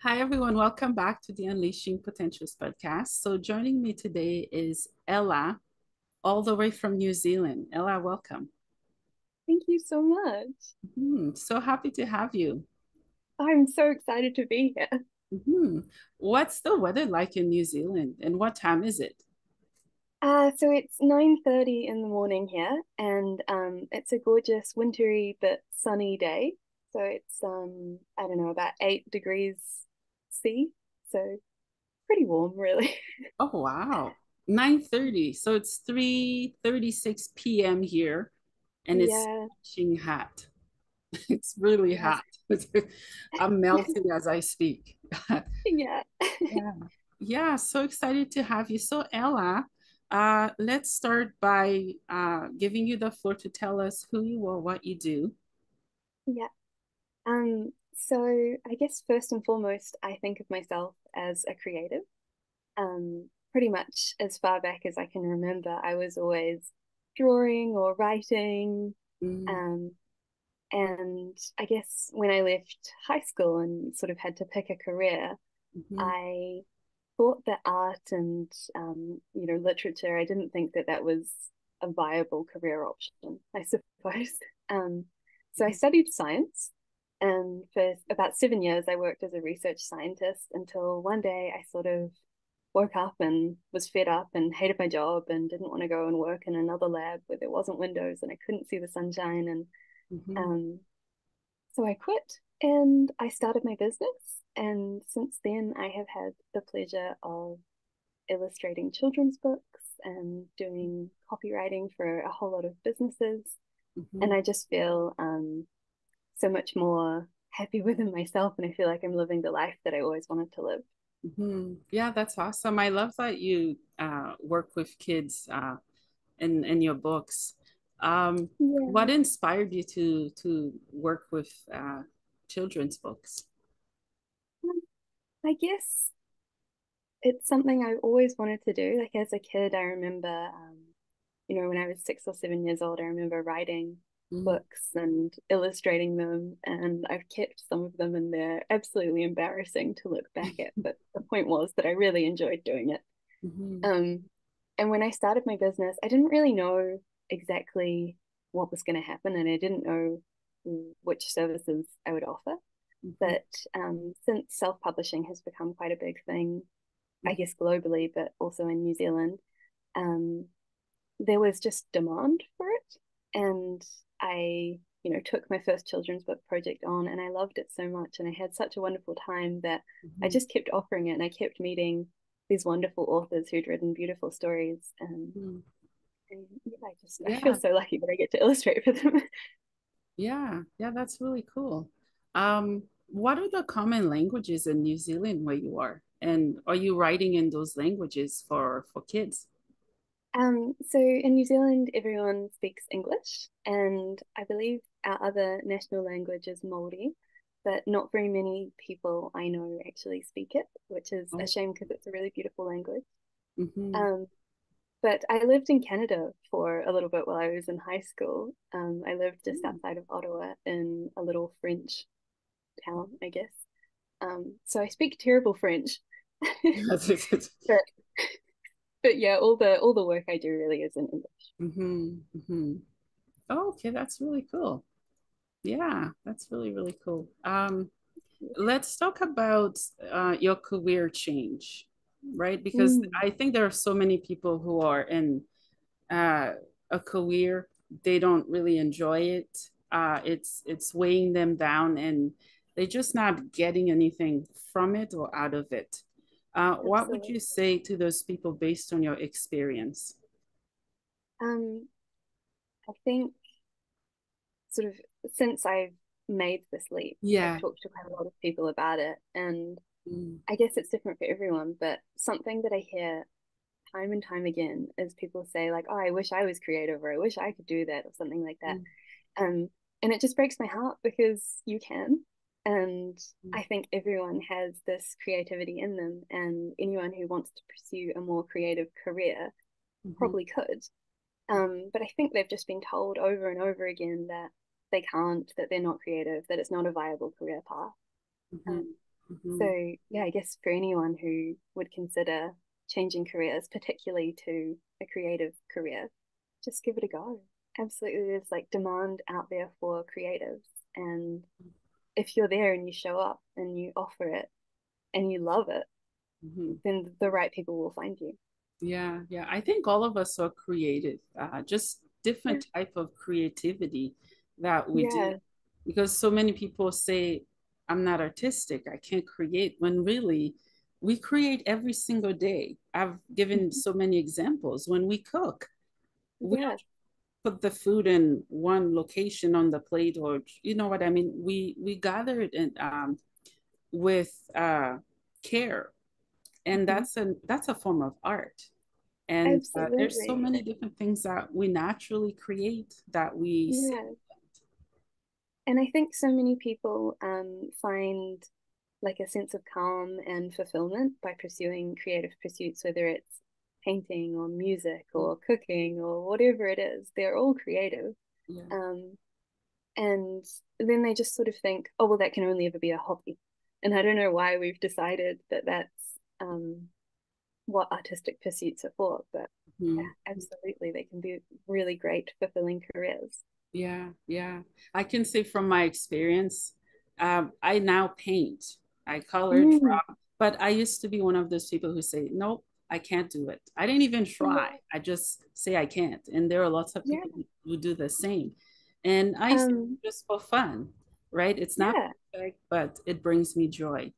Hi, everyone. Welcome back to the Unleashing Potentials podcast. So, joining me today is Ella, all the way from New Zealand. Ella, welcome. Thank you so much. So happy to have you. I'm so excited to be here. Mhm. What's the weather like in New Zealand and what time is it? So it's 9:30 in the morning here, and it's a gorgeous wintry but sunny day. So it's I don't know, about 8 degrees C. So pretty warm, really. Oh, wow. 9:30. So it's 3:36 p.m. here and it's Yeah, scorching hot. It's really yes, hot. I'm melting as I speak. yeah. Yeah. Yeah, so excited to have you. So, Ella, let's start by giving you the floor to tell us who you are, what you do. Yeah. So I guess first and foremost, I think of myself as a creative. Pretty much as far back as I can remember, I was always drawing or writing. Mm, Um, and I guess when I left high school and sort of had to pick a career, mhm, I thought that art and literature, I didn't think that that was a viable career option, I suppose. Um, so I mhm, studied science, and for about 7 years, I worked as a research scientist until one day I sort of woke up and was fed up and hated my job and didn't want to go and work in another lab where there wasn't windows and I couldn't see the sunshine. And mhm, um, so I quit and I started my business. And since then, I have had the pleasure of illustrating children's books and doing copywriting for a whole lot of businesses. And mhm, I just feel so much more happy within myself. And I feel like I'm living the life that I always wanted to live. mhm. Yeah, that's awesome. I love that you work with kids in your books. What Yeah. inspired you to work with children's books? I guess it's something I always wanted to do. Like as a kid, I remember, when I was 6 or 7 years old, I remember writing Mm, books and illustrating them, and I've kept some of them, and they're absolutely embarrassing to look back at. But the point was that I really enjoyed doing it. mhm, Um, and when I started my business, I didn't really know exactly what was going to happen, and I didn't know which services I would offer. mhm, But since self-publishing has become quite a big thing, I guess globally, but also in New Zealand, um, there was just demand for it. And I, took my first children's book project on and I loved it so much. And I had such a wonderful time that I mhm, just kept offering it and I kept meeting these wonderful authors who'd written beautiful stories. mhm. And yeah, I feel Yeah, so lucky that I get to illustrate for them. yeah, that's really cool. What are the common languages in New Zealand where you are? And are you writing in those languages for kids? So in New Zealand, everyone speaks English, and I believe our other national language is Māori, but not very many people I know actually speak it, which is a Oh, shame because it's a really beautiful language. mm-hmm, Um, but I lived in Canada for a little bit while I was in high school. I lived just outside of Ottawa in a little French town, I guess. So I speak terrible French, but but yeah, all the work I do really is in English. mm-hmm, mm-hmm. Oh, okay, that's really cool. Yeah, that's really, really cool. Let's talk about your career change, right? Because Mm, I think there are so many people who are in uh, a career, they don't really enjoy it. It's weighing them down, and they're just not getting anything from it or out of it. What would absolutely. you say to those people based on your experience? Um, I think sort of since I've made this leap, I've Yeah. talked to quite a lot of people about it, and Mm, I guess it's different for everyone, but something that I hear time and time again is people say like, "Oh, I wish I was creative," or "I wish I could do that," or something like that. mm, Um, and it just breaks my heart because you can, and mm, I think everyone has this creativity in them, and anyone who wants to pursue a more creative career mhm, probably could. But I think they've just been told over and over again that they can't, that they're not creative, that it's not a viable career path. mhm. Um, So Mm-hmm. yeah, I guess for anyone who would consider changing careers, particularly to a creative career, just give it a go. Absolutely, there's like demand out there for creatives. And if you're there and you show up and you offer it and you love it, Mm-hmm. then the right people will find you. Yeah, yeah. I think all of us are creative, just Yeah. different type of creativity that we do. Yeah. Because so many people say, I'm not artistic, I can't create, when really we create every single day. I've given Mhm. so many examples. When we cook, we Yeah. don't put the food in one location on the plate, or you know what I mean? We gather it in, with care. And Mhm. that's a form of art. And there's so Absolutely. many different things that we naturally create that we say. Yeah. And I think so many people find like a sense of calm and fulfillment by pursuing creative pursuits, whether it's painting or music or cooking or whatever it is. They're all creative. Yeah. Um, and then they just sort of think, oh, well, that can only ever be a hobby. And I don't know why we've decided that that's um, what artistic pursuits are for, but Mhm. yeah, absolutely, they can be really great, fulfilling careers. Yeah, yeah. I can say from my experience, I now paint. I color, Mm, draw, but I used to be one of those people who say, nope, I can't do it. I didn't even try. yeah, I just say I can't. And there are lots of yeah, people who do the same. And I say um, just for fun, right? It's not yeah. perfect, but it brings me joy.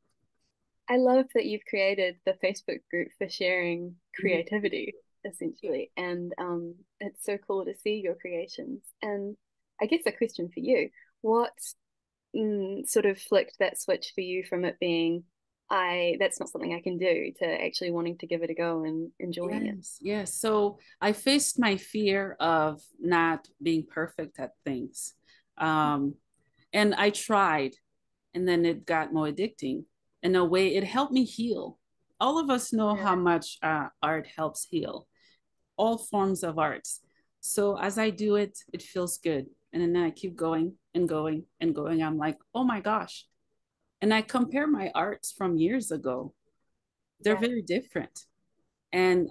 I love that you've created the Facebook group for sharing Mhm. creativity, essentially, and it's so cool to see your creations. And I guess a question for you: what sort of flicked that switch for you from it being, I that's not something I can do, to actually wanting to give it a go and enjoying it? Yes, yes. So I faced my fear of not being perfect at things. Um, and I tried, and then it got more addicting. In a way, it helped me heal. All of us know Yeah. how much art helps heal, all forms of arts. So as I do it, it feels good. And then I keep going and going and going. I'm like, oh my gosh. And I compare my arts from years ago. They're Yeah. very different. And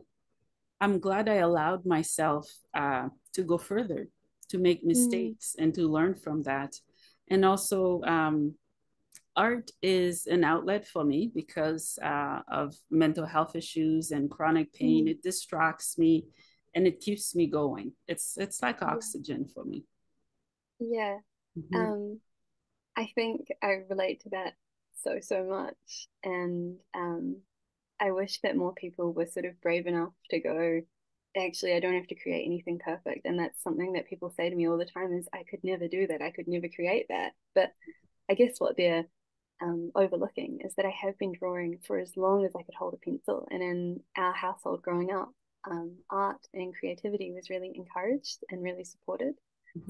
I'm glad I allowed myself to go further, to make Mm, mistakes and to learn from that. And also, art is an outlet for me because of mental health issues and chronic pain. mm, It distracts me and it keeps me going. It's like yeah. oxygen for me. Yeah. Mm-hmm. Um, I think I relate to that so, so much. And I wish that more people were sort of brave enough to go, actually, I don't have to create anything perfect. And that's something that people say to me all the time is, I could never do that. I could never create that. But I guess what they're overlooking is that I have been drawing for as long as I could hold a pencil. And in our household growing up, art and creativity was really encouraged and really supported.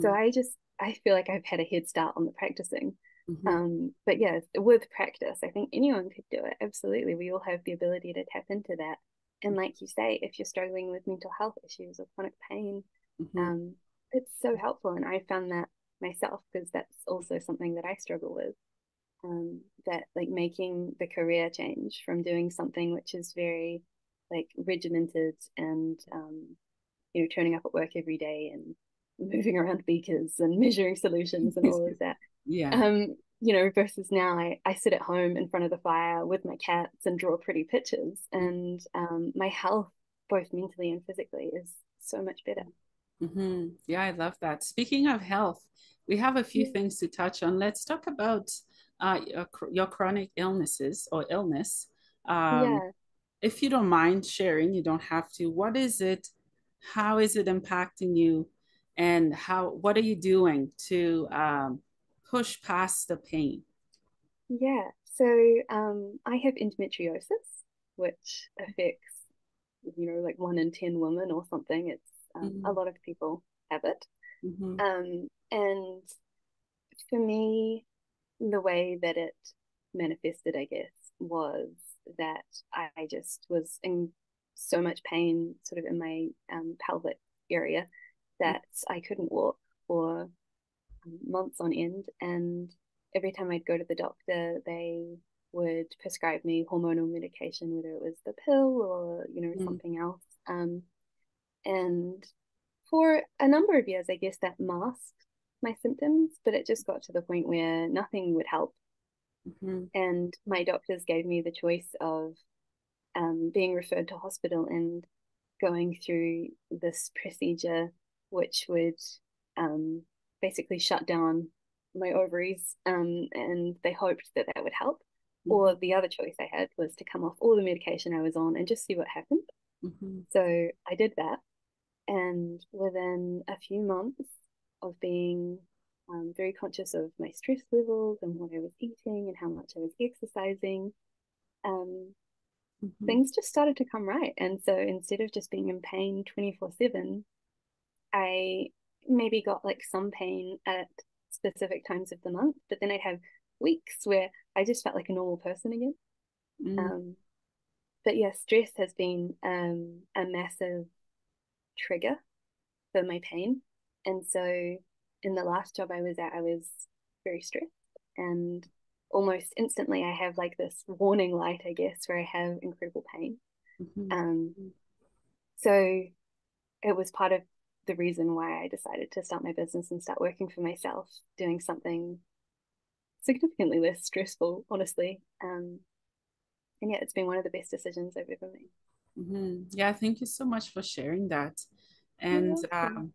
So Mm-hmm. I feel like I've had a head start on the practicing. Mm-hmm. But yeah, with practice, I think anyone could do it. Absolutely. We all have the ability to tap into that. And like you say, if you're struggling with mental health issues or chronic pain, Mm-hmm. um, it's so helpful. And I found that myself because that's also something that I struggle with. That like making the career change from doing something which is very like regimented and turning up at work every day and moving around beakers and measuring solutions and all of that. Yeah. Versus now I sit at home in front of the fire with my cats and draw pretty pictures, and my health, both mentally and physically, is so much better. Mm-hmm. Yeah, I love that. Speaking of health, we have a few Yeah. things to touch on. Let's talk about your chronic illnesses or illness. Um, Yeah. if you don't mind sharing, you don't have to. What is it? How is it impacting you? And what are you doing to push past the pain? Yeah. So I have endometriosis, which affects, like 1 in 10 women or something. It's a Mm-hmm. lot of people have it. Mm-hmm. And for me, the way that it manifested, I guess, was that I just was in so much pain, sort of in my pelvic area, that I couldn't walk for months on end. And every time I'd go to the doctor, they would prescribe me hormonal medication, whether it was the pill or, Mm-hmm. something else. And for a number of years, I guess that masked my symptoms, but it just got to the point where nothing would help. Mm-hmm. And my doctors gave me the choice of being referred to hospital and going through this procedure, which would um, basically shut down my ovaries, and they hoped that that would help. Mm-hmm. Or the other choice I had was to come off all the medication I was on and just see what happened. Mm-hmm. So I did that. And within a few months of being very conscious of my stress levels and what I was eating and how much I was exercising, um, Mm-hmm. things just started to come right. And so instead of just being in pain 24/7, I maybe got like some pain at specific times of the month, but then I'd have weeks where I just felt like a normal person again. Mm-hmm. Um, but yeah, stress has been a massive trigger for my pain. And so in the last job I was at, I was very stressed, and almost instantly I have like this warning light, I guess, where I have incredible pain. Mm-hmm. Um, so it was part of the reason why I decided to start my business and start working for myself, doing something significantly less stressful, honestly. And yeah, it's been one of the best decisions I've ever made. Mm-hmm. Yeah, thank you so much for sharing that. You're And welcome.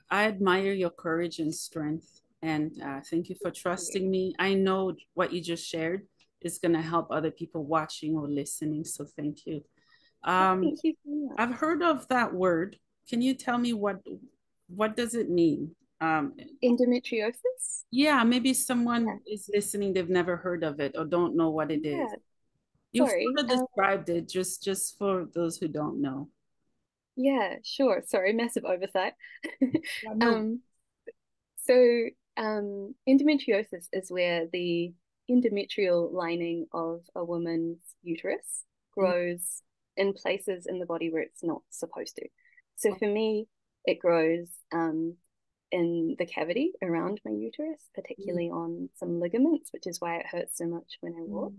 I admire your courage and strength. And thank you for Thank you. trusting me. I know what you just shared is going to help other people watching or listening. So thank you. Oh, Um, thank you so much. I've heard of that word. Can you tell me what does it mean? Um, Endometriosis? yeah, maybe Yeah. someone is listening, they've never heard of it or don't know what it is. Yeah. You've Sorry. sort of described it just for those who don't know. Yeah, sure. Sorry, massive oversight. Yeah, no. um, So, endometriosis is where the endometrial lining of a woman's uterus grows in places in the body where it's not supposed to. So, for me, it grows in the cavity around my uterus, Mm, particularly on some ligaments, which is why it hurts so much when I walk.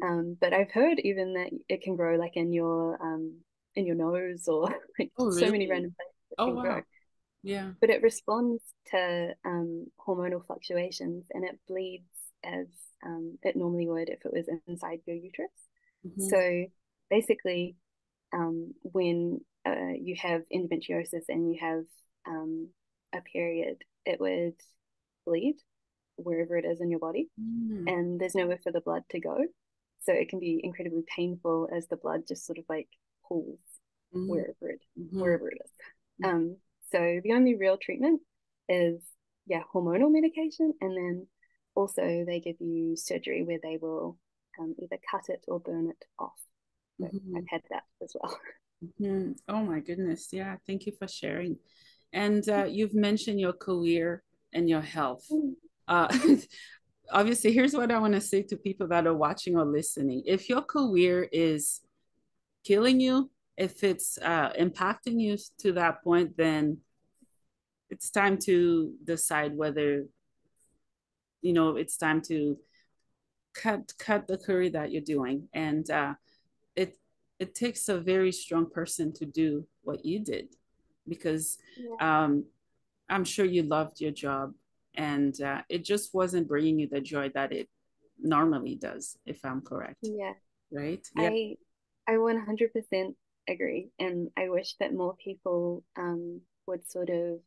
mm, But I've heard even that it can grow like in your nose or like oh, so many really? random places it Oh, can grow, wow. Yeah. but it responds to hormonal fluctuations, and it bleeds as it normally would if it was inside your uterus. Hmm. So basically, when you have endometriosis and you have a period, it would bleed wherever it is in your body, Mm, and there's nowhere for the blood to go. So it can be incredibly painful as the blood just sort of like pools mm, wherever it mm, wherever it is. Um, so the only real treatment is yeah, hormonal medication, and then also they give you surgery where they will either cut it or burn it off. So I've mm, had that as well. mm. Oh my goodness. Yeah, thank you for sharing. And you've mentioned your career and your health. Uh, obviously, here's what I want to say to people that are watching or listening. If your career is killing you, if it's impacting you to that point, then it's time to decide whether, it's time to cut the career that you're doing. And it it takes a very strong person to do what you did because Yeah, um, I'm sure you loved your job and it just wasn't bringing you the joy that it normally does, if I'm correct, yeah. right? Yeah. I I 100% agree, and I wish that more people would sort of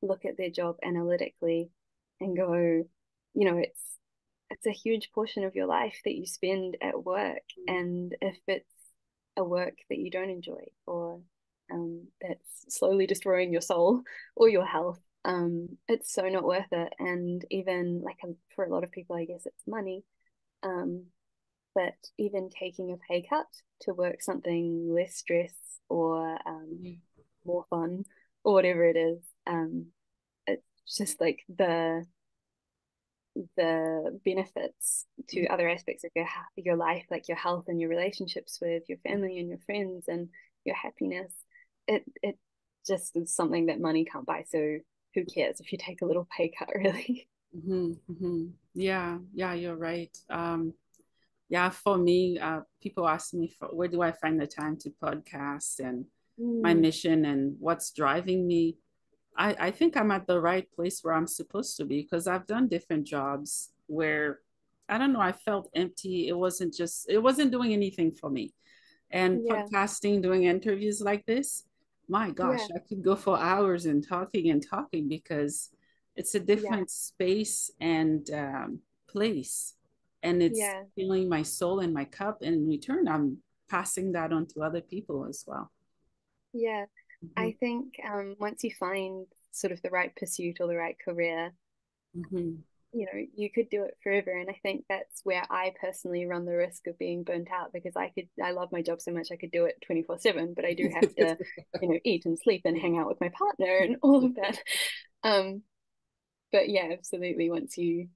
look at their job analytically and go, it's a huge portion of your life that you spend at work, and if it's a work that you don't enjoy or that's slowly destroying your soul or your health, it's so not worth it. And even like for a lot of people, I guess it's money. Um, but even taking a pay cut to work something less stress or more fun or whatever it is, it's just like the benefits to other aspects of your life, like your health and your relationships with your family and your friends and your happiness. It just is something that money can't buy. So who cares if you take a little pay cut, really? Mm-hmm, mm-hmm. Yeah, yeah, you're right. Yeah, for me, people ask me for where do I find the time to podcast and my Mm, mission and what's driving me. I think I'm at the right place where I'm supposed to be because I've done different jobs where I don't know, I felt empty. It wasn't doing anything for me. And yeah, podcasting, doing interviews like this, my yeah, gosh, I could go for hours and talking because it's a yeah, different space and place. And it's yeah, filling my soul and my cup. And in return, I'm passing that on to other people as well. yeah. Mm-hmm. I think once you find sort of the right pursuit or the right career, Mm-hmm. you could do it forever. And I think that's where I personally run the risk of being burnt out because I love my job so much I could do it 24/7, but I do have to, eat and sleep and hang out with my partner and all of that. Um, but yeah, absolutely. Once you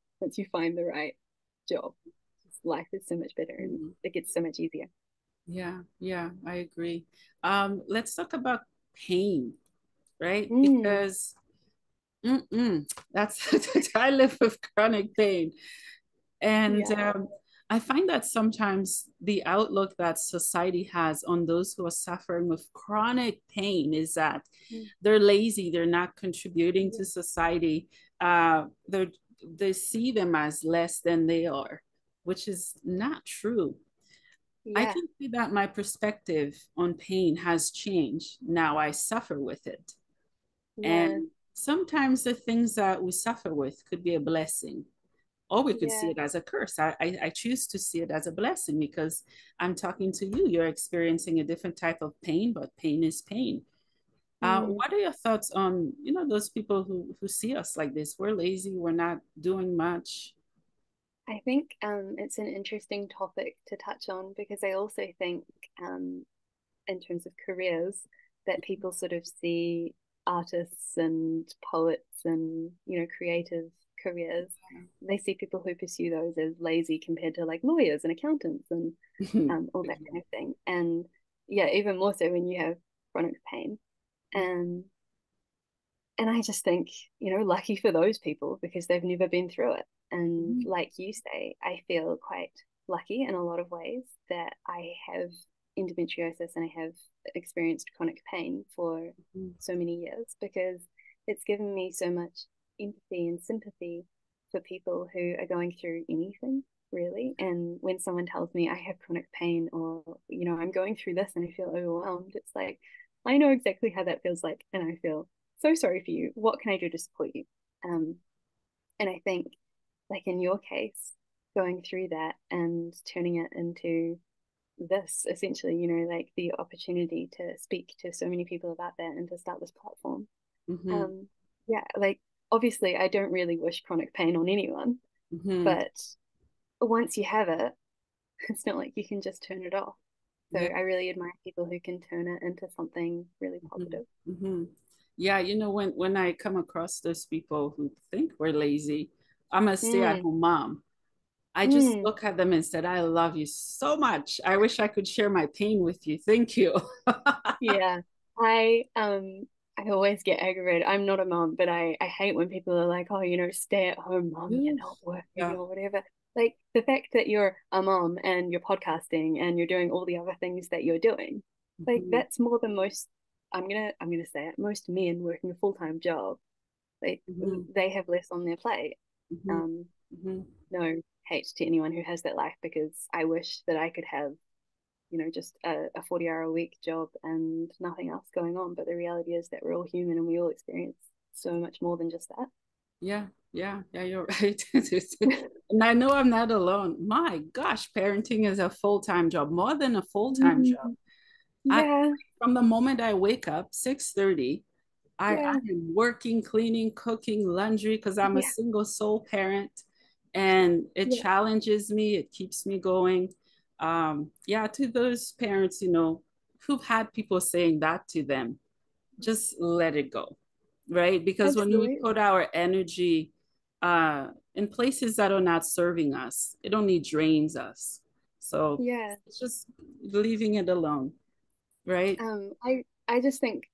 find the right job, life is so much better and Mm-hmm. it gets so much easier. Yeah, yeah, I agree. Let's talk about pain, right? Mm, Because that's I live with chronic pain. And yeah. I find that sometimes the outlook that society has on those who are suffering with chronic pain is that Mm, they're lazy, they're not contributing yeah. to society, they see them as less than they are, which is not true. I Yeah. can see that my perspective on pain has changed. Now I suffer with it. Yeah. And sometimes the things that we suffer with could be a blessing, or we could see Yeah. it as a curse. I choose to see it as a blessing because I'm talking to you. You're experiencing a different type of pain, but pain is pain. Mm. What are your thoughts on those people who see us like this? We're lazy. We're not doing much. I think it's an interesting topic to touch on because I also think um, in terms of careers that people sort of see artists and poets and creative careers, they see people who pursue those as lazy compared to like lawyers and accountants and all that kind of thing. And yeah, even more so when you have chronic pain. And I just think, lucky for those people because they've never been through it. And like you say, I feel quite lucky in a lot of ways that I have endometriosis and I have experienced chronic pain for so many years because it's given me so much empathy and sympathy for people who are going through anything really. And when someone tells me I have chronic pain or, I'm going through this and I feel overwhelmed, it's like, I know exactly how that feels like. And I feel so sorry for you. What can I do to support you? Um, and I think, like in your case, going through that and turning it into this essentially, like the opportunity to speak to so many people about that and to start this platform. Mm-hmm. Um, yeah, like obviously, I don't really wish chronic pain on anyone, Mm-hmm. but once you have it, it's not like you can just turn it off. So Yeah. I really admire people who can turn it into something really positive. Mm-hmm. Mm-hmm. Yeah, when I come across those people who think we're lazy, I'm a Mm, stay-at-home mom. I just mm. look at them and said, I love you so much. I wish I could share my pain with you. Thank you. Yeah. I always get aggravated. I'm not a mom, but I hate when people are like, oh, stay at home mom, you're not working Yeah. or whatever. Like the fact that you're a mom and you're podcasting and you're doing all the other things that you're doing, like Mhm. that's more than most I'm gonna say it, most men working a full-time job. Like Mhm. they have less on their plate. Mhm. Um, Mhm. no hate to anyone who has that life because I wish that I could have just a 40-hour a week job and nothing else going on. But the reality is that we're all human and we all experience so much more than just that. Yeah, yeah, yeah, you're right. And I know I'm not alone. My gosh, parenting is a full-time job, more than a full-time job. Mm, I yeah, From the moment I wake up, 6:30, I yeah, am working, cleaning, cooking, laundry because I'm a yeah, single sole parent and it yeah. challenges me, it keeps me going. Yeah, to those parents, who've had people saying that to them, just let it go, right? Because when we Absolutely. put our energy in places that are not serving us, it only drains us. So Yeah. it's just leaving it alone, right? I just think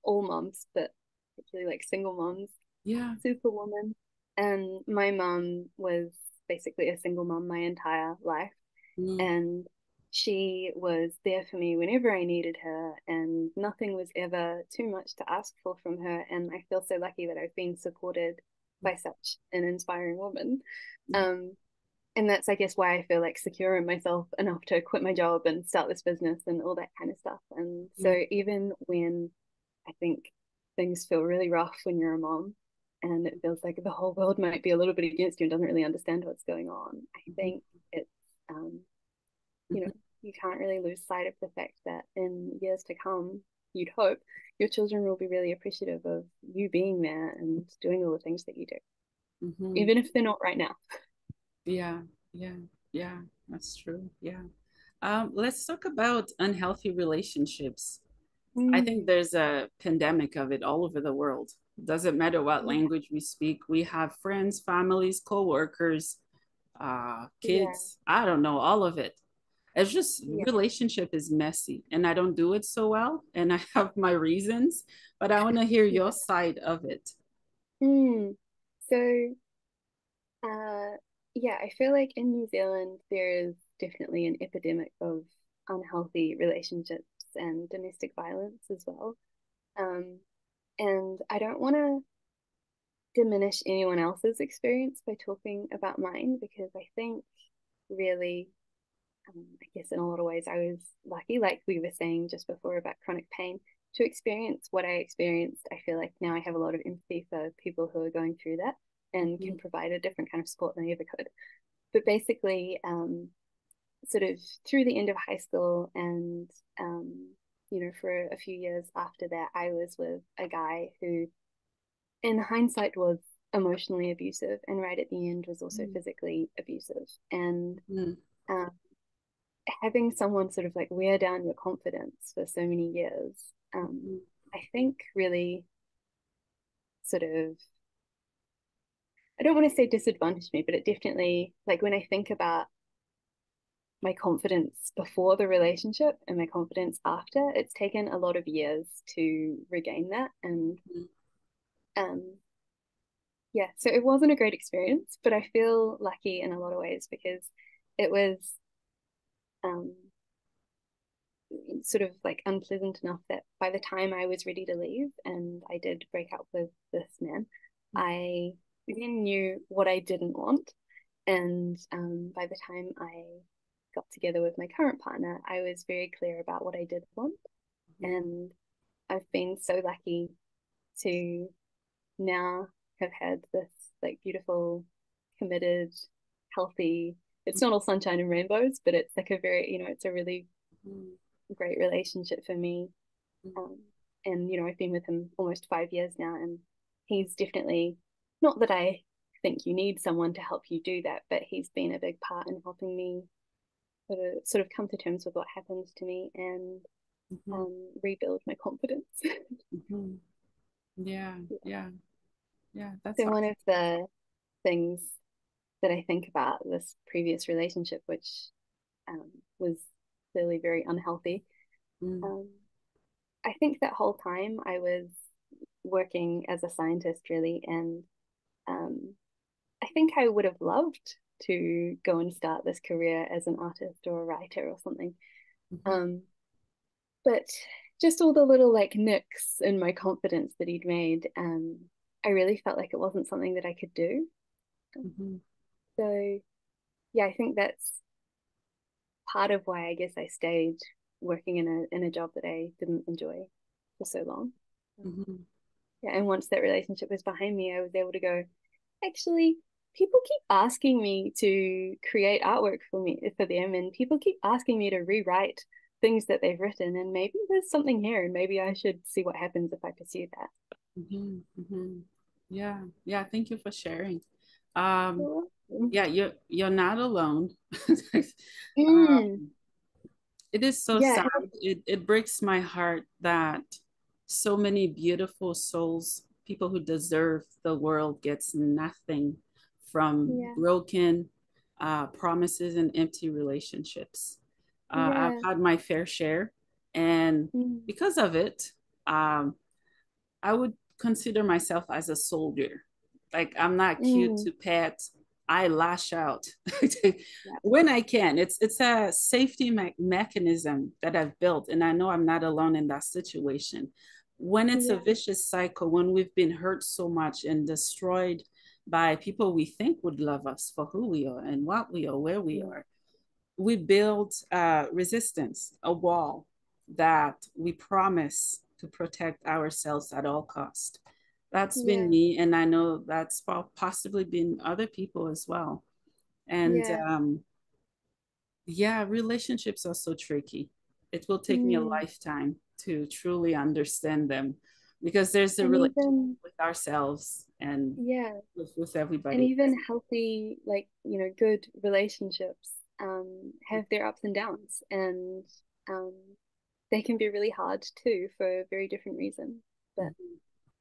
all moms, but particularly like single moms, Yeah. superwoman. And my mom was basically a single mom my entire life. Mm, And she was there for me whenever I needed her, and nothing was ever too much to ask for from her. And I feel so lucky that I've been supported by such an inspiring woman. mm, Um, and that's, I guess, why I feel like secure in myself enough to quit my job and start this business and all that kind of stuff. And mm, so even when I think things feel really rough when you're a mom and it feels like the whole world might be a little bit against you and doesn't really understand what's going on, I mhm, think it's um, you mhm, know, you can't really lose sight of the fact that in years to come, you'd hope your children will be really appreciative of you being there and doing all the things that you do, mhm. even if they're not right now. Yeah, yeah, yeah, that's true. Yeah. Let's talk about unhealthy relationships. I think Mm, there's a pandemic of it all over the world. Doesn't matter what yeah, language we speak. We have friends, families, co-workers, yeah, kids. I don't know, all of it. It's just yeah, relationship is messy, and I don't do it so well, and I have my reasons, but I want to hear your yeah. side of it. Mm. So, yeah, I feel like in New Zealand there is definitely an epidemic of unhealthy relationships and domestic violence as well. Um, and I don't want to diminish anyone else's experience by talking about mine because I think really, I guess in a lot of ways, I was lucky, like we were saying just before about chronic pain, to experience what I experienced. I feel like now I have a lot of empathy for people who are going through that and can Mhm, provide a different kind of support than I ever could. But basically, sort of through the end of high school and, for a few years after that, I was with a guy who in hindsight was emotionally abusive and right at the end was also mhm, physically abusive and mhm, um, having someone sort of like wear down your confidence for so many years, mhm, I think really sort of, I don't want to say disadvantaged me, but it definitely, like when I think about my confidence before the relationship and my confidence after, it's taken a lot of years to regain that. And mhm, um, yeah, so it wasn't a great experience, but I feel lucky in a lot of ways because it was um, sort of like unpleasant enough that by the time I was ready to leave and I did break up with this man, I then knew what I didn't want. And by the time I got together with my current partner, I was very clear about what I did want. mhm, And I've been so lucky to now have had this like beautiful, committed, healthy, it's not all sunshine and rainbows, but it's like a very, it's a really mhm, great relationship for me. mhm, Um, and I've been with him almost 5 years now, and he's definitely not that I think you need someone to help you do that, but he's been a big part in helping me sort of come to terms with what happens to me and mhm, rebuild my confidence. mhm. Yeah, yeah, yeah, that's So one awesome. of the things that I think about this previous relationship, which um, was clearly very unhealthy, Mm, um, I think that whole time I was working as a scientist really, and um, I think I would have loved to go and start this career as an artist or a writer or something. mhm, Um, but just all the little like nicks in my confidence that he'd made, I really felt like it wasn't something that I could do. mhm, So yeah, I think that's part of why I guess I stayed working in a job that I didn't enjoy for so long. mhm, Yeah, and once that relationship was behind me, I was able to go, actually, people keep asking me to create artwork for them, and people keep asking me to rewrite things that they've written, and maybe there's something here, and maybe I should see what happens if I pursue that. mhm, mhm. Yeah, yeah, thank you for sharing. Cool. Yeah, you're not alone. Mm, It is so yeah, sad. It breaks my heart that so many beautiful souls, people who deserve the world, gets nothing from yeah, broken promises and empty relationships. I've yeah, had my fair share, and mm, because of it, um, I would consider myself as a soldier. Like I'm not cute mm, to pet. I lash out Yeah. when I can. It's a safety mechanism that I've built, and I know I'm not alone in that situation. When it's a Yeah. vicious cycle, when we've been hurt so much and destroyed by people we think would love us for who we are and what we are, where we Mm. are, we build resistance, a wall that we promise to protect ourselves at all cost. That's been Yeah. me, and I know that's possibly been other people as well. And Yeah. yeah, relationships are so tricky. It will take me a Mm. lifetime to truly understand them, because there's a And relationship even, with ourselves and yeah, with and everybody. even healthy, like, good relationships have their ups and downs, and um they can be really hard too for very different reasons. But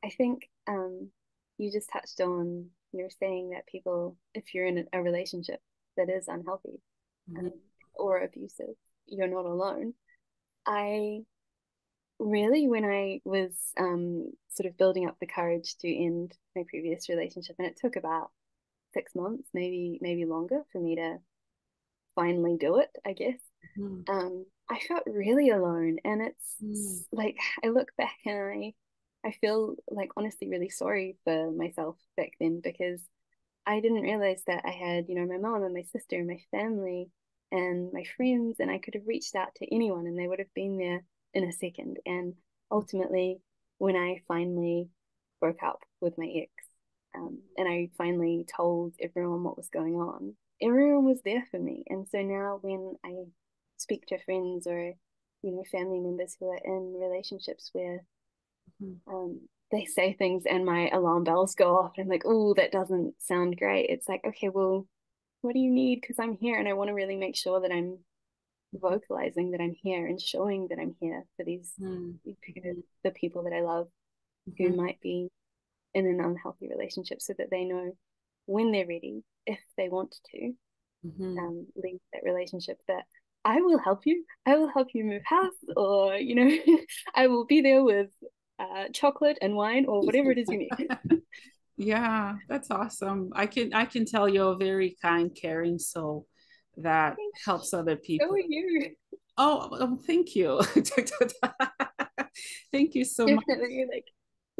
I think you just touched on, saying that people, if you're in a relationship that is unhealthy Mhm. um, or abusive, you're not alone. I really, when I was sort of building up the courage to end my previous relationship, and it took about 6 months, maybe longer, for me to finally do it, I guess. Mhm. I felt really alone, and it's Mhm. like I look back and I feel like honestly really sorry for myself back then, because I didn't realize that I had, my mom and my sister and my family and my friends, and I could have reached out to anyone and they would have been there in a second. And ultimately, when I finally broke up with my ex, and I finally told everyone what was going on, everyone was there for me. And so now when I speak to friends or, family members who are in relationships where Mhm. um, they say things and my alarm bells go off and I'm like, oh, that doesn't sound great. It's like, okay, well, what do you need? Because I'm here and I want to really make sure that I'm vocalizing that I'm here and showing that I'm here for Mhm. the people that I love who Mhm. might be in an unhealthy relationship, so that they know when they're ready, if they want to Mhm. leave that relationship, that I will help you. I will help you move house, or I will be there with chocolate and wine or whatever it is you need. Yeah, that's awesome. I can tell you're a very kind, caring soul that helps other So are people. you. Thank you. Thank you so much. Definitely, like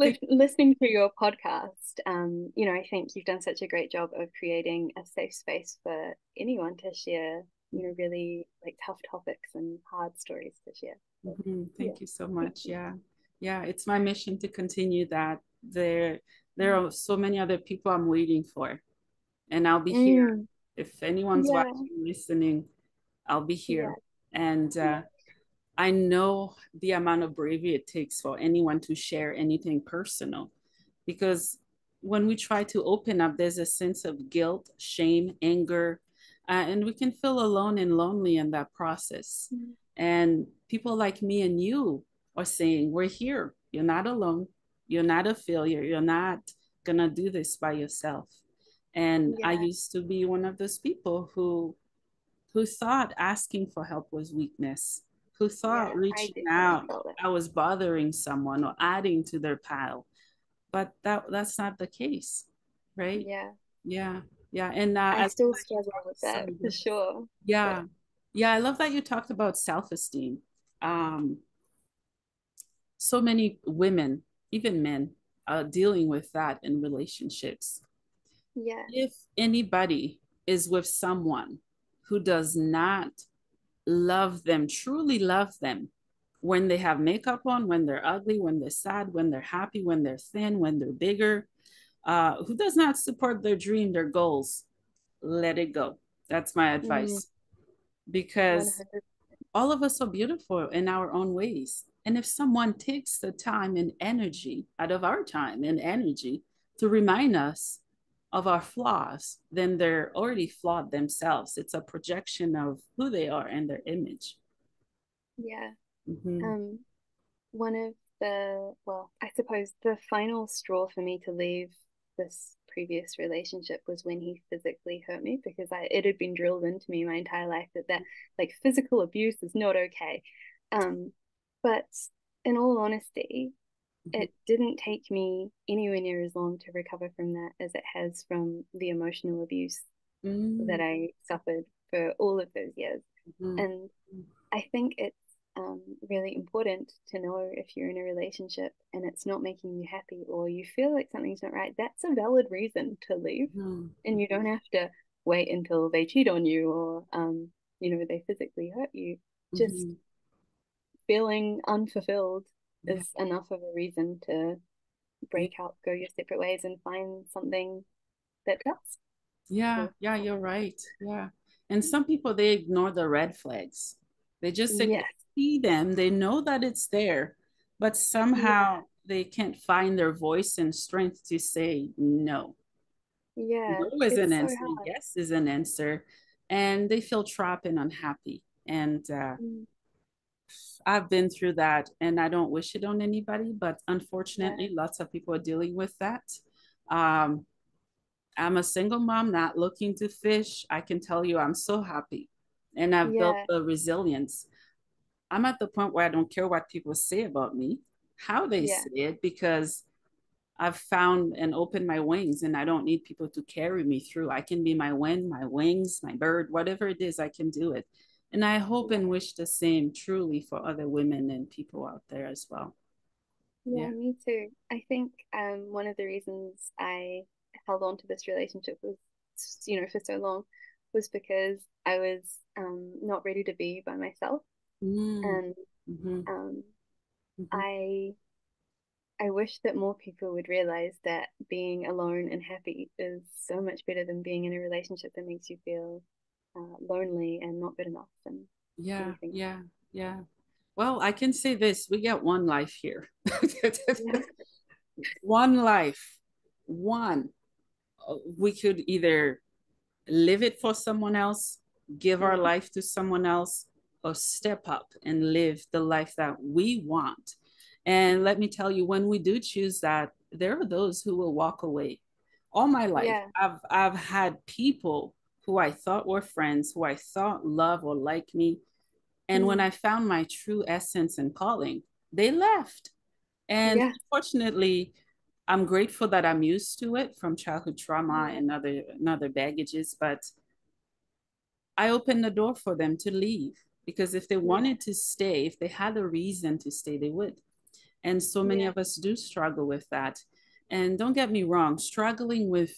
Thank, listening to your podcast, I think you've done such a great job of creating a safe space for anyone to share, really like tough topics and hard stories to share. So, mhm, yeah, thank you so thank much. you. Yeah. Yeah, it's my mission to continue that. There are so many other people I'm waiting for, and I'll be here. Mm, If anyone's yeah, watching, listening, I'll be yeah, here. And yeah. I know the amount of bravery it takes for anyone to share anything personal, because when we try to open up, there's a sense of guilt, shame, anger, and we can feel alone and lonely in that process. Mm, And people like me and you are saying, we're here. You're not alone. You're not a failure. You're not going to do this by yourself. And I yeah, used to be one of those people who thought asking for help was weakness, who yeah. thought I reaching definitely out felt it. I was bothering someone or adding to their pile. But that's not the case, right? Yeah, Yeah, yeah. And I I love still that you struggle talked with that for sure. But yeah, yeah. I love that you talked about self-esteem. Um, so many women, even men, are dealing with that in relationships. yeah, If anybody is with someone who does not love them, truly love them, when they have makeup on, when they're ugly, when they're sad, when they're happy, when they're thin, when they're bigger, who does not support their dream, their goals, let it go. That's my mm, advice. Because 100. all of us are beautiful in our own ways. And if someone takes the time and energy out of our time and energy to remind us of our flaws, then they're already flawed themselves. It's a projection of who they are and their image. Yeah. Mm-hmm. Um, one of well, I suppose the final straw for me to leave this previous relationship was when he physically hurt me, because it had been drilled into me my entire life that like physical abuse is not okay. Um, but in all honesty, Mm-hmm. it didn't take me anywhere near as long to recover from that as it has from the emotional abuse that Mm, I suffered for all of those years. mhm, And I think it's really important to know if you're in a relationship and it's not making you happy or you feel like something's not right, that's a valid reason to leave. mhm, And you don't have to wait until they cheat on you or, they physically hurt you. Just mhm. feeling unfulfilled Yeah, is enough of a reason to yeah, break up, go your separate ways, and find something that does. yeah, So, yeah, you're right. Yeah. And some people, they ignore the red flags. They yes, see them, they know that it's there, but yeah, somehow they can't find their voice and strength to say no. yeah, No is an it's so answer, hard. yes is an answer. And they feel trapped and unhappy. And Mm, I've been through that and I don't wish it on anybody, but yeah, unfortunately, lots of people are dealing with that. Um, I'm a single mom, not looking to fish. I can tell you I'm so happy and I've built yeah, the resilience. I'm at the point where I don't care what people say about me, how they yeah, say it, because I've found and opened my wings and I don't need people to carry me through. I can be my wind, my wings, my bird, whatever it is, I can do it. And I hope and yeah. wish the same truly for other women and people out there as well. Yeah. Yeah, me too. I think one of the reasons I held on to this relationship was, for so long was because I was not ready to be by myself. Mm, And mm-hmm, um, mm-hmm. I I wish that more people would realize that being alone and happy is so much better than being in a relationship that makes you feel lonely and not good enough and Yeah, anything. yeah, yeah. Well, I can say this, we got one life here. Yeah, One life. One. We could either live it for someone else, give our yeah, life to someone else, or step up and live the life that we want. And let me tell you, when we do choose that, there are those who will walk away. All my life, yeah, I've had people who I thought were friends, who I thought love or like me. And when mm, I found my true essence and calling, they left. And yeah, unfortunately, I'm grateful that I'm used to it from childhood trauma yeah, and other baggages, but I opened the door for them to leave because if they yeah, wanted to stay, if they had a reason to stay, they would. And so many yeah, of us do struggle with that. And don't get me wrong, struggling with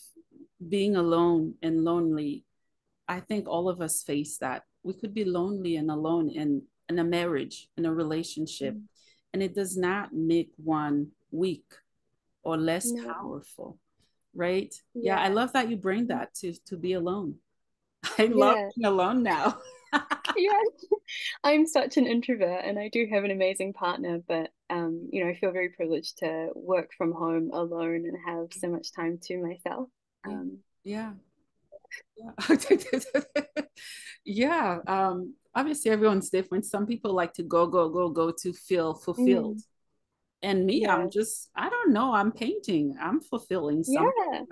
being alone and lonely, I think all of us face that. We could be lonely and alone in a marriage, in a relationship, mm, and it does not make one weak or less no, powerful, right? Yeah, I yeah, love that you bring mm, that to be alone. I love yeah. being alone now. Yeah, I'm such an introvert and I do have an amazing partner, but I feel very privileged to work from home alone and have so much time to myself. Yeah, Um, yeah, yeah. Yeah. Obviously, everyone's different. Some people like to go, go, go, go to feel fulfilled. mm, And me, I'm yeah, just, I don't know, I'm painting, I'm fulfilling something. yeah,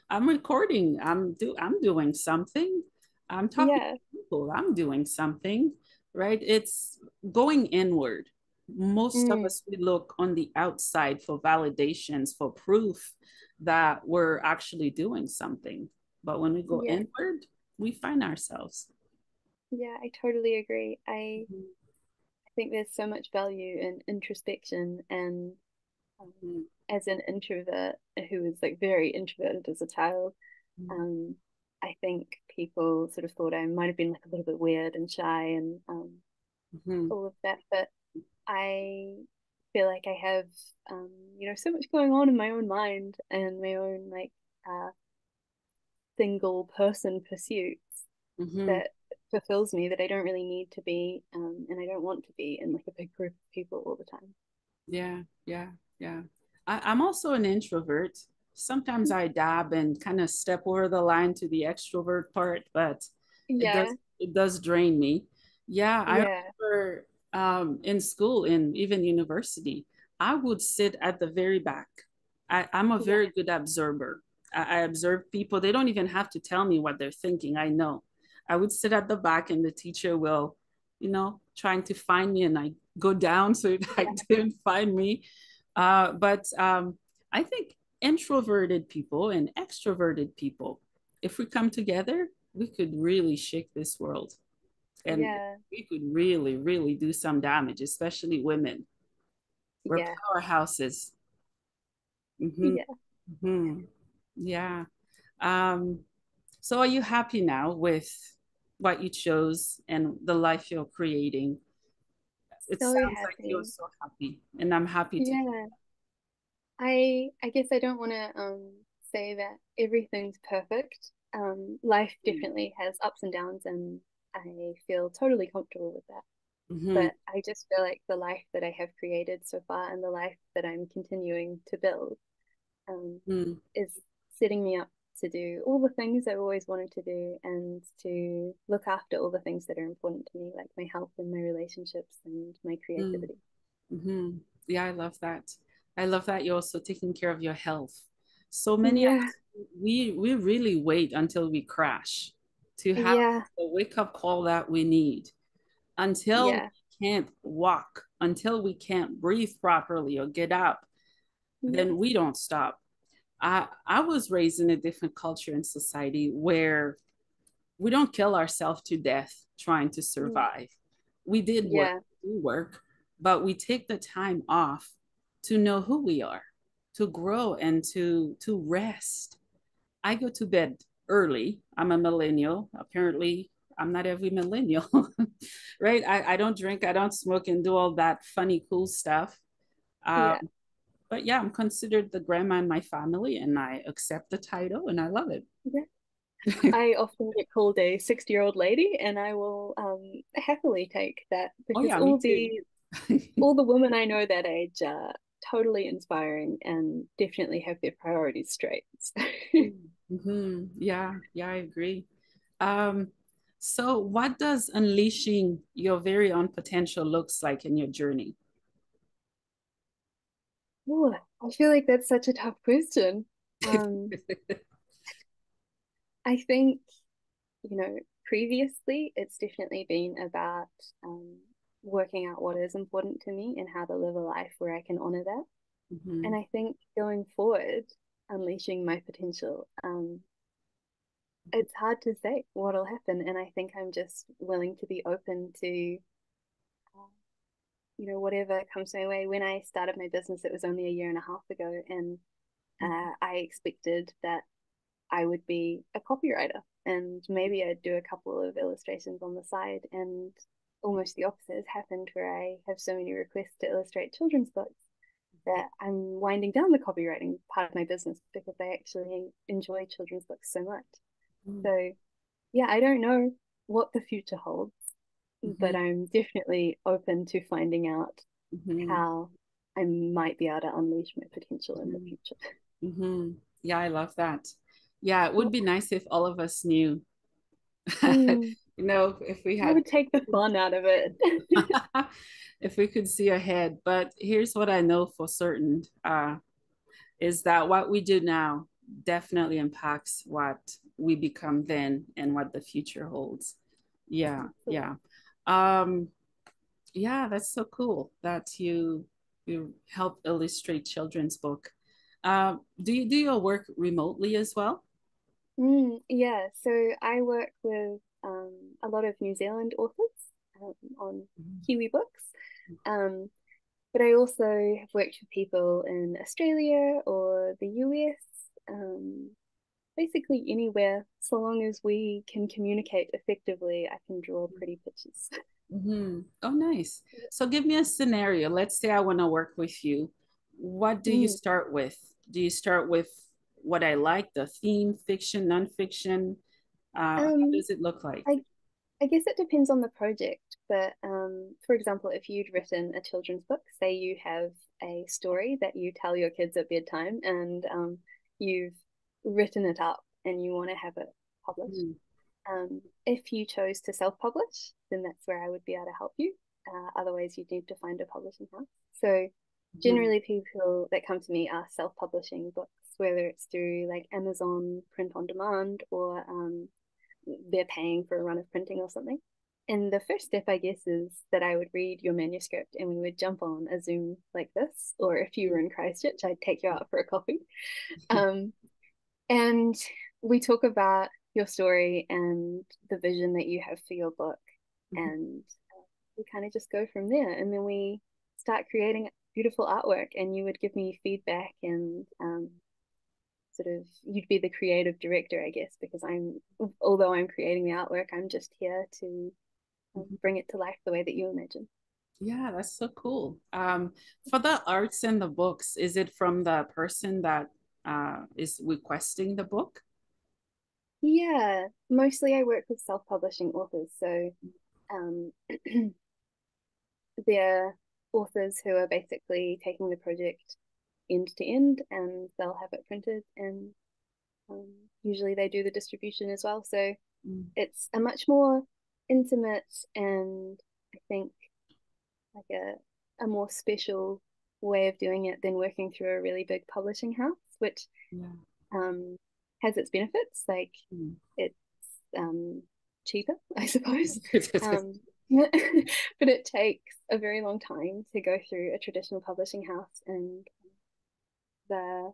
I'm recording, I'm doing something. I'm talking yeah, to people, I'm doing something, right? It's going inward. Most of mm, us, we look on the outside for validations, for proof that we're actually doing something. But when we go yeah, inward, we find ourselves. yeah, I totally agree. I think there's so much value in introspection and um, Mm-hmm. as an introvert who was like very introverted as a child, um, I think people sort of thought I might have been like a little bit weird and shy and Mm-hmm. all of that. But I feel like I have, so much going on in my own mind and my own like uh, single person pursuits Mm-hmm. that fulfills me that I don't really need to be, and I don't want to be in like a big group of people all the time. Yeah, yeah, yeah. I'm also an introvert. Sometimes I dab and kind of step over the line to the extrovert part, but it Yeah, does drain me. Yeah, I yeah, remember in school and even university, I would sit at the very back. I'm a yeah, very good observer. I observe people. They don't even have to tell me what they're thinking. I know. I would sit at the back and the teacher will, trying to find me and I go down so I yeah, didn't find me. But I think introverted people and extroverted people, if we come together, we could really shake this world, and Yeah. we could really, really do some damage, especially women. We're Yeah. powerhouses. Mm-hmm. Yeah. Mm-hmm. Yeah. Um, so are you happy now with what you chose and the life you're creating? It So sounds like you're happy. so happy, and I'm happy to. Yeah. I guess I don't want to say that everything's perfect. Life definitely has ups and downs, and I feel totally comfortable with that. Mm-hmm. But I just feel like the life that I have created so far and the life that I'm continuing to build Mm-hmm. is setting me up to do all the things I've always wanted to do and to look after all the things that are important to me, like my health and my relationships and my creativity. Mm-hmm. Yeah, I love that. I love that you're also taking care of your health. So many of Yeah, us, we really wait until we crash to have yeah, the wake up call that we need. Until yeah, we can't walk, until we can't breathe properly or get up, then yes, we don't stop. I was raised in a different culture and society where we don't kill ourselves to death trying to mm, survive. We did work, yeah, do work, but we take the time off to know who we are, to grow and to rest. I go to bed early. I'm a millennial. Apparently, I'm not every millennial, right? I don't drink, I don't smoke, and do all that funny, cool stuff. Um, yeah, but yeah, I'm considered the grandma in my family, and I accept the title, and I love it. yeah. I often get called a 60-year-old lady, and I will happily take that Oh because yeah, me too. all the women I know that age are totally inspiring and definitely have their priorities straight. Mm-hmm. Yeah, yeah, I agree. Um, so what does unleashing your very own potential looks like in your journey? Ooh, I feel like that's such a tough question. Um, I think, you know, previously it's definitely been about um, working out what is important to me and how to live a life where I can honor that. And Mm-hmm. I think going forward, unleashing my potential, it's hard to say what'll happen. And I think I'm just willing to be open to, whatever comes my way. When I started my business, it was only a year and a half ago, and I expected that I would be a copywriter and maybe I'd do a couple of illustrations on the side. And almost the opposite has happened where I have so many requests to illustrate children's books that I'm winding down the copywriting part of my business because I actually enjoy children's books so much. So, yeah, I don't know what the future holds, Mm-hmm. but I'm definitely open to finding out Mm-hmm. how I might be able to unleash my potential in the Mm-hmm. future. Mm-hmm. Yeah, I love that. Yeah, it would be nice if all of us knew, Mm, if we I had would take the fun out of it. if we could see ahead. But here's what I know for certain, is that what we do now definitely impacts what we become then and what the future holds. Yeah, yeah. Um, yeah, that's so cool that you help illustrate children's book. Do you do your work remotely as well? Yeah, so I work with a lot of New Zealand authors on Kiwi books, um, but I also have worked with people in Australia or the US, basically anywhere, so long as we can communicate effectively, I can draw pretty pictures. Mm-hmm. Oh, nice. So give me a scenario. Let's say I want to work with you. What do you Mm. start with? Do you start with what I like, the theme, fiction, nonfiction? How Um, does it look like? I I guess it depends on the project, but for example, if you'd written a children's book, say you have a story that you tell your kids at bedtime and you've written it up and you want to have it published. Mm-hmm. If you chose to self-publish, then that's where I would be able to help you. Otherwise, you'd need to find a publishing house. So generally, people that come to me are self-publishing books, whether it's through like Amazon print on demand or they're paying for a run of printing or something. And the first step, I guess, is that I would read your manuscript and we would jump on a Zoom like this. Or if you were in Christchurch, I'd take you out for a coffee. Um, and we talk about your story and the vision that you have for your book, Mhm. and we kind of just go from there. And then we start creating beautiful artwork, and you would give me feedback, and sort of you'd be the creative director, I guess, because although I'm creating the artwork, I'm just here to Mhm. bring it to life the way that you imagine. Yeah, that's so cool. For the arts and the books, is it from the person that is requesting the book? Yeah, mostly I work with self-publishing authors, so um, they're authors who are basically taking the project end to end, and they'll have it printed, and um, usually they do the distribution as well. So Mm. it's a much more intimate, and I think like a more special way of doing it than working through a really big publishing house, which Yeah. um, has its benefits. Like Mm. it's cheaper, I suppose. Um, but it takes a very long time to go through a traditional publishing house, and the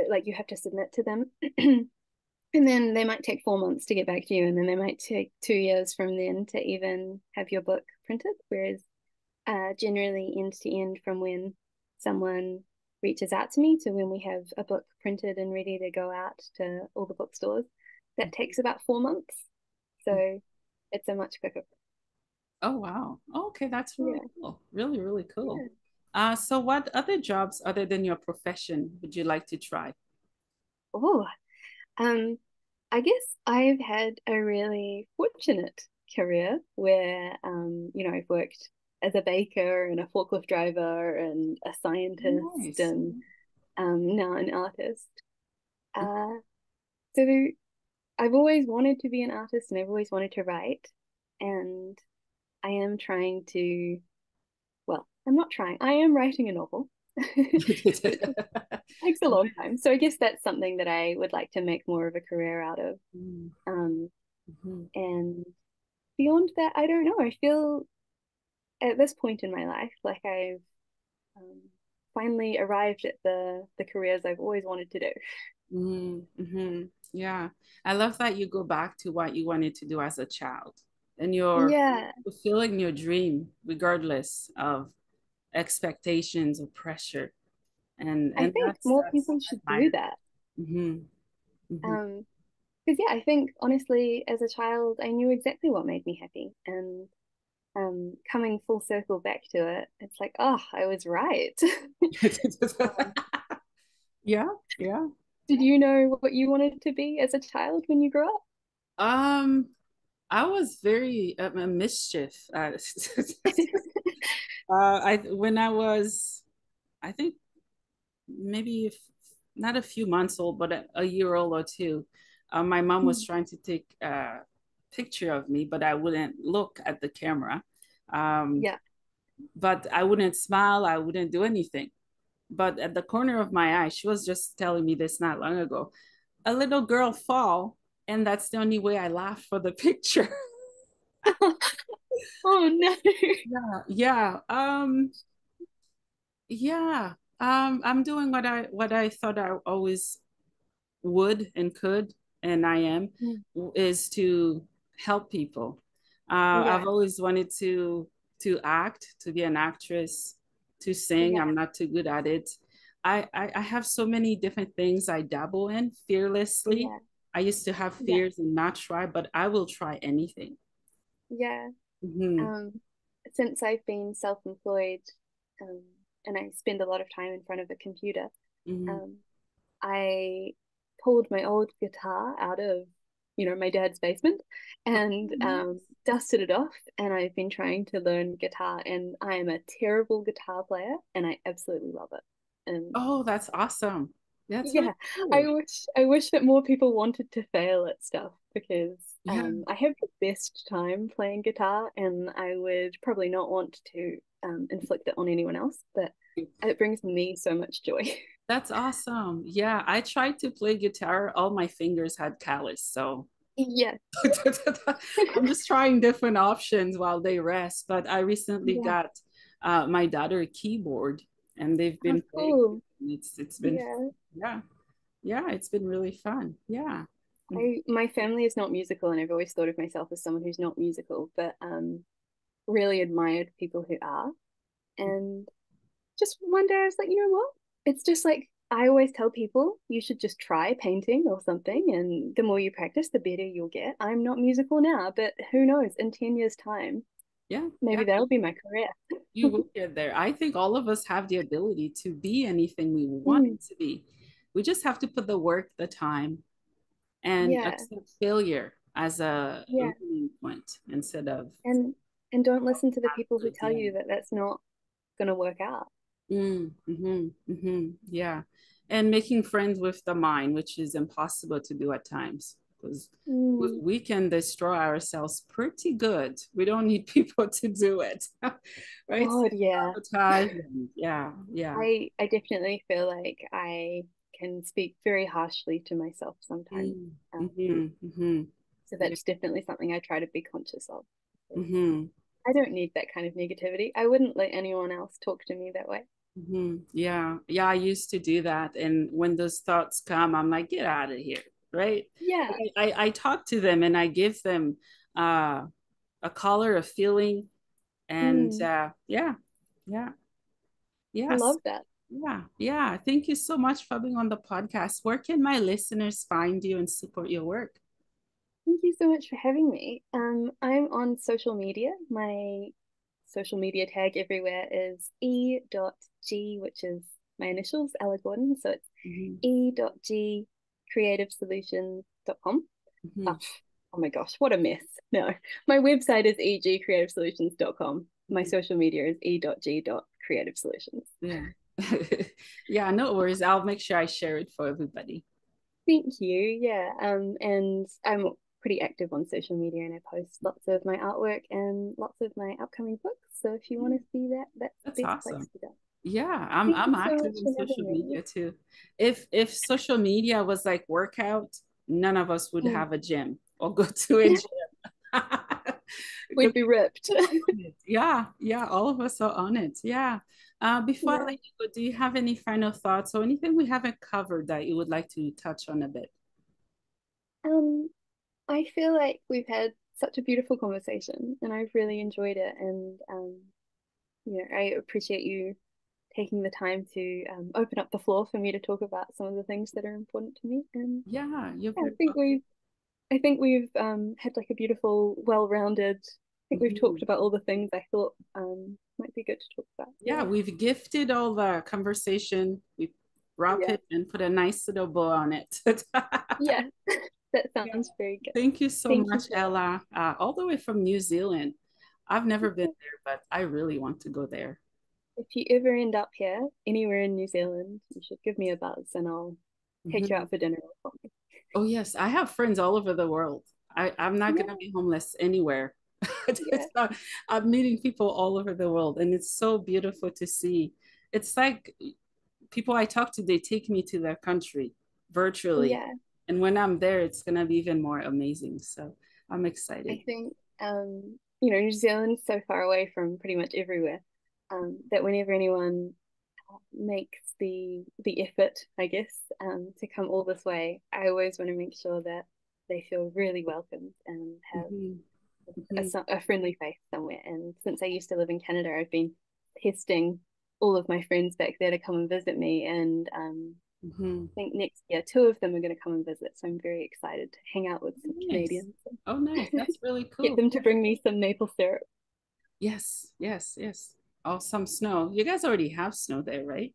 like you have to submit to them. And then they might take 4 months to get back to you, and then they might take 2 years from then to even have your book printed. Whereas generally end to end from when someone reaches out to me to when we have a book printed and ready to go out to all the bookstores, that takes about 4 months. So it's a much quicker. Oh, wow. Okay, that's really Yeah. cool. Really, really cool. Yeah. So what other jobs other than your profession would you like to try? Oh, um, I guess I've had a really fortunate career where, I've worked as a baker and a forklift driver and a scientist Nice. and now an artist. Uh, so I've always wanted to be an artist and I've always wanted to write. And I am trying to, well, I'm not trying, I am writing a novel. It takes a long time. So I guess that's something that I would like to make more of a career out of. Mm, Um, mhm. and beyond that, I don't know. I feel at this point in my life like I've um, finally arrived at the careers I've always wanted to do. Mm-hmm. Yeah. I love that you go back to what you wanted to do as a child and you're Yeah, fulfilling your dream regardless of expectations or pressure. I And think more that's people should do admirable. that. Mm-hmm. Mm-hmm. Because yeah, I think honestly, as a child, I knew exactly what made me happy, and coming full circle back to it, it's like, oh, I was right. Um, Yeah, yeah. did you know what you wanted to be as a child when you grew up? Um, I was very a mischief. I when I was, I think maybe if, not a few months old, but a year old or two, my mom was Mm. trying to take a picture of me, but I wouldn't look at the camera. Um, Yeah. but I wouldn't smile. I wouldn't do anything. But at the corner of my eye, she was just telling me this not long ago. A little girl fall, and that's the only way I laugh for the picture. Oh no. Yeah, yeah. Yeah. I'm doing what I thought I always would and could, and I am, Mm. is to help people. Yeah. I've always wanted to act, to be an actress, to sing. Yeah. I'm not too good at it. I have so many different things I dabble in fearlessly. Yeah. I used to have Yeah. fears and not try, but I will try anything. Yeah. Hmm. Um, since I've been self-employed, um, and I spend a lot of time in front of a computer, Hmm. um, I pulled my old guitar out of, my dad's basement and dusted it off. And I've been trying to learn guitar, and I am a terrible guitar player, and I absolutely love it. And Oh, that's awesome. That's really yeah, cool. I wish that more people wanted to fail at stuff because Yeah. I have the best time playing guitar, and I would probably not want to inflict it on anyone else, but it brings me so much joy. That's awesome. Yeah, I tried to play guitar. All my fingers had callus. So Yeah, I'm just trying different options while they rest. But I recently yeah, got my daughter a keyboard and they've oh, been playing. cool. It's been Yeah, yeah, yeah, it's been really fun. Yeah. My family is not musical, and I've always thought of myself as someone who's not musical, but really admired people who are. And just one day I was like, you know what? It's just like I always tell people you should just try painting or something, and the more you practice, the better you'll get. I'm not musical now, but who knows? In 10 years' time, Yeah, yeah, maybe that'll be my career. you will get there. I think all of us have the ability to be anything we want Mm, it to be. We just have to put the work, the time, and yeah, accept failure as a yeah. learning point instead of And don't listen to the people who tell yeah. you that that's not going to work out. Yeah. And making friends with the mind, which is impossible to do at times because Mm, we can destroy ourselves pretty good. We don't need people to do it, right? God, yeah. Sabotage and yeah, yeah. I definitely feel like I can speak very harshly to myself sometimes. Mm, Um, mm-hmm, mm-hmm. so Yeah. that's definitely something I try to be conscious of. Mm-hmm. I don't need that kind of negativity. I wouldn't let anyone else talk to me that way. Yeah, yeah, I used to do that. And when those thoughts come, I'm like, get out of here, right? Yeah. I talk to them and I give them uh, a color, a feeling, and Mm, yeah, yeah, I yes, love that. yeah, yeah. Thank you so much for being on the podcast. Where can my listeners find you and support your work? Thank you so much for having me. I'm on social media. My social media tag everywhere is e.g, which is my initials, Ella Gordon. So it's Mhm, e.g creativesolutions.com. mhm, Oh, oh my gosh, what a mess. No, my website is egcreativesolutions.com. My mhm. social media is e.g.creativesolutions. Yeah, yeah. No worries. I'll make sure I share it for everybody. Thank you. Yeah. And I'm pretty active on social media and I post lots of my artwork and lots of my upcoming books. So if you want to see that, that's That's the best place awesome. to go. Yeah, Thank I'm you so active much on for social having me. media too. If social media was like workout, none of us would Mm. have a gym or go to a gym. We'd Because be ripped. yeah, yeah, all of us are on it. Yeah. Before I Yeah. let you go, do you have any final thoughts or anything we haven't covered that you would like to touch on a bit? Um, I feel like we've had such a beautiful conversation and I've really enjoyed it. And I appreciate you taking the time to open up the floor for me to talk about some of the things that are important to me. And Yeah, you're yeah, very I think we've had like a beautiful, well-rounded. I think we've talked welcome. about all the things I thought might be good to talk about. Yeah, So we've gifted all the conversation. We wrap yeah, it and put a nice little bow on it. yeah, that Yeah. sounds very good. Thank you so Thank you much, so Ella. All the way from New Zealand. I've never been much. there, but I really want to go there. If you ever end up here, anywhere in New Zealand, you should give me a buzz and I'll take you Mhm. out for dinner or something. Oh, yes, I have friends all over the world. I'm not Yeah, going to be homeless anywhere. yeah, It's not, I'm meeting people all over the world, and it's so beautiful to see. It's like people I talk to, they take me to their country virtually. yeah. And when I'm there, it's going to be even more amazing. So I'm excited. I think New Zealand's so far away from pretty much everywhere that whenever anyone makes the effort, I guess, to come all this way, I always want to make sure that they feel really welcomed and have Mhm, mhm, a friendly face somewhere. And since I used to live in Canada, I've been testing all of my friends back there to come and visit me. And mhm. I think next year, two of them are going to come and visit. So I'm very excited to hang out with some Nice. Canadians Oh, nice. and That's really get cool. them to bring me some maple syrup. Yes, yes, yes. Oh, some snow. You guys already have snow there, right?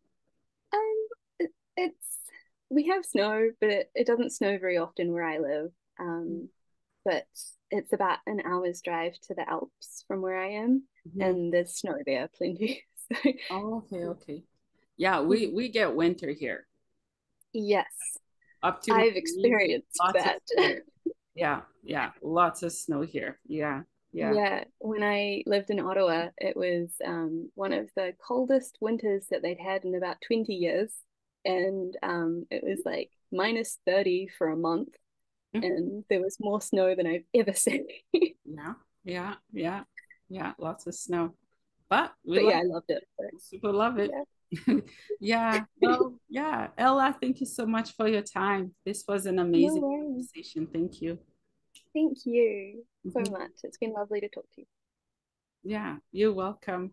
It's we have snow, but it doesn't snow very often where I live. But it's about an hour's drive to the Alps from where I am, Mhm. and there's snow there plenty. So Oh, okay, okay. Yeah, mm, we get winter here. yes, Up to my I've knees, experienced lots of that. snow. Yeah, yeah, lots of snow here. Yeah, yeah. Yeah, when I lived in Ottawa, it was one of the coldest winters that they'd had in about 20 years. And it was like minus 30 for a month, Mhm. and there was more snow than I've ever seen. Yeah, yeah, yeah, yeah, lots of snow. But we But love yeah, I loved it. So, it. Super love it. yeah. Yeah. Well, yeah. Ella, thank you so much for your time. This was an No amazing worries. conversation. Thank you. Thank you so Mhm. much. It's been lovely to talk to you. Yeah, you're welcome.